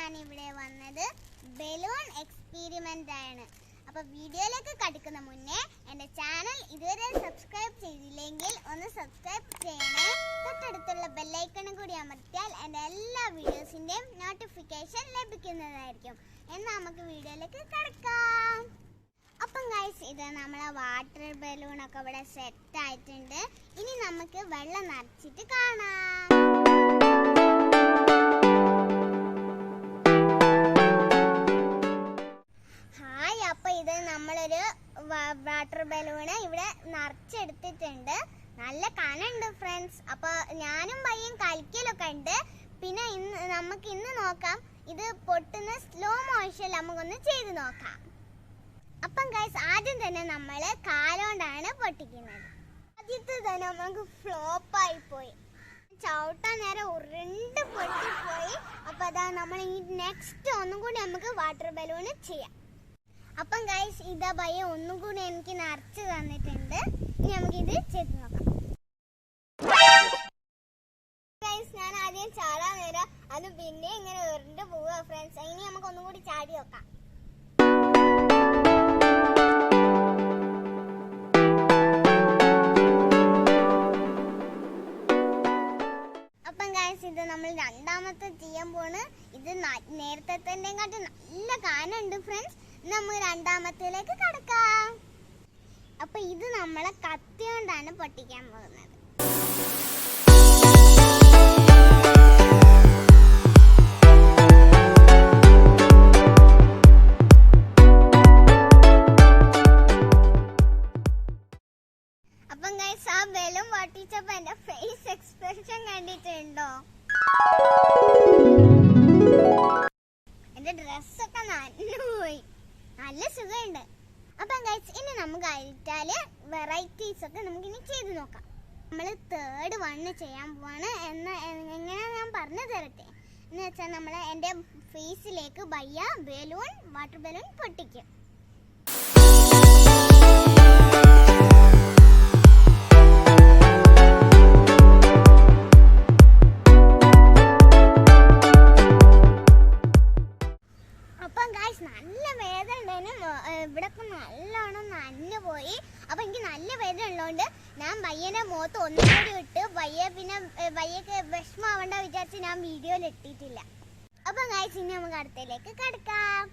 ഞാൻ ഇവിടെ വന്നത് ബലൂൺ എക്സ്പെരിമെന്റ് ആണ്. അപ്പോൾ വീഡിയോയിലേക്ക് കടക്കുന്ന മുന്നേ എൻ്റെ ചാനൽ ഇതുവരെ സബ്സ്ക്രൈബ് ചെയ്തില്ലെങ്കിൽ ഒന്ന് സബ്സ്ക്രൈബ് ചെയ്യണേ. തൊട്ടടുത്തുള്ള ബെൽ ഐക്കൺ കൂടി അമർത്തിയാൽ എൻ്റെ എല്ലാ വീഡിയോസിൻ്റെയും നോട്ടിഫിക്കേഷൻ ലഭിക്കുന്നതായിരിക്കും. എന്നാൽ നമുക്ക് വീഡിയോയിലേക്ക് കടക്കാം. അപ്പം ഗൈസ്, ഇത് നമ്മളെ വാട്ടർ ബലൂൺ ഒക്കെ ഇവിടെ സെറ്റ് ആയിട്ടുണ്ട്. ഇനി നമുക്ക് വെള്ളം നിറച്ചിട്ട് കാണാം. ഹായ്, അപ്പൊ ഇത് നമ്മളൊരു വാട്ടർ ബലൂണ് ഇവിടെ നിറച്ചെടുത്തിട്ടുണ്ട്. നല്ല കനുണ്ട് ഫ്രണ്ട്സ്. അപ്പൊ ഞാനും പയ്യൻ കളിക്കലൊക്കെ ഉണ്ട്. പിന്നെ നമുക്ക് ഇന്ന് നോക്കാം, ഇത് പൊട്ടുന്ന സ്ലോ മോഷൻ നമുക്കൊന്ന് ചെയ്ത് നോക്കാം. അപ്പം ഗൈസ്, ആദ്യം തന്നെ നമ്മൾ കാലോണ്ടാണ് പൊട്ടിക്കുന്നത്. ആദ്യത്തെ തന്നെ നമുക്ക് ഫ്ലോപ്പായി പോയി, ചവിട്ടാൻ നേരം ഉരുണ്ട് പൊട്ടിപ്പോയി. അപ്പൊ അതാ നമ്മൾ ഈ നെക്സ്റ്റ് ഒന്നും കൂടി നമുക്ക് വാട്ടർ ബലൂൺ ചെയ്യാം. അപ്പം ഗൈസ്, ഇതാ ഭയ ഒന്നും കൂടി എനിക്ക് നിറച്ച് തന്നിട്ടുണ്ട്. ഇനി നമുക്കിത് ചെയ്ത് നോക്കാം. ഗൈസ്, ഞാൻ ആദ്യം ചാടാൻ നേരം അത് പിന്നെ ഇങ്ങനെ ഉരുണ്ട് പോവുക ഫ്രണ്ട്സ്. ഇനി നമുക്ക് ഒന്നും കൂടി ചാടി നോക്കാം. ഇത് നമ്മൾ രണ്ടാമത്തെ ചെയ്യാൻ പോണ്. ഇത് നേരത്തെ കാട്ടി നല്ല കാനുണ്ട് ഫ്രണ്ട്സ്. നമുക്ക് രണ്ടാമത്തേലേക്ക് കടക്കാം. അപ്പൊ ഇത് നമ്മളെ കത്തി കൊണ്ടാണ് പൊട്ടിക്കാൻ പോകുന്നത്. അപ്പം ഗൈസ്, ആ ബലൂൺ പൊട്ടിച്ചപ്പോ എന്റെ ഫേസ് എക്സ്പ്രഷൻ കണ്ടിട്ടുണ്ടോ? എന്റെ ഡ്രസ്സൊക്കെ നനഞ്ഞുപോയി. നല്ല സുഖമുണ്ട്. അപ്പം ഗൈസ്, ഇനി നമുക്ക് അയറ്റാല് വെറൈറ്റീസ് ഒക്കെ നമുക്ക് ഇനി ചെയ്ത് നോക്കാം. നമ്മൾ തേർഡ് വണ്ണ് ചെയ്യാൻ പോവാണ്. എങ്ങനെയാ ഞാൻ പറഞ്ഞു തരട്ടെ. എന്ന് വെച്ചാൽ നമ്മൾ എൻ്റെ ഫേസിലേക്ക് ബയ്യ ബലൂൺ വാട്ടർ ബലൂൺ പൊട്ടിക്കും. നല്ല വേദന ഉണ്ടായിരുന്നു. ഇവിടൊക്കെ നല്ലോണം നനഞ്ഞു പോയി. അപ്പൊ എനിക്ക് നല്ല വേദന ഉള്ളതുകൊണ്ട് ഞാൻ പയ്യനെ മുഖത്ത് ഒന്നും കൂടി ഇട്ട് പയ്യക്ക് വിഷമാവണ്ട വിചാരിച്ച് ഞാൻ വീഡിയോയിൽ ഇട്ടിട്ടില്ല. അപ്പൊ ഗൈസ്, ഇനി നമുക്ക് അടുത്തയിലേക്ക് കടക്കാം.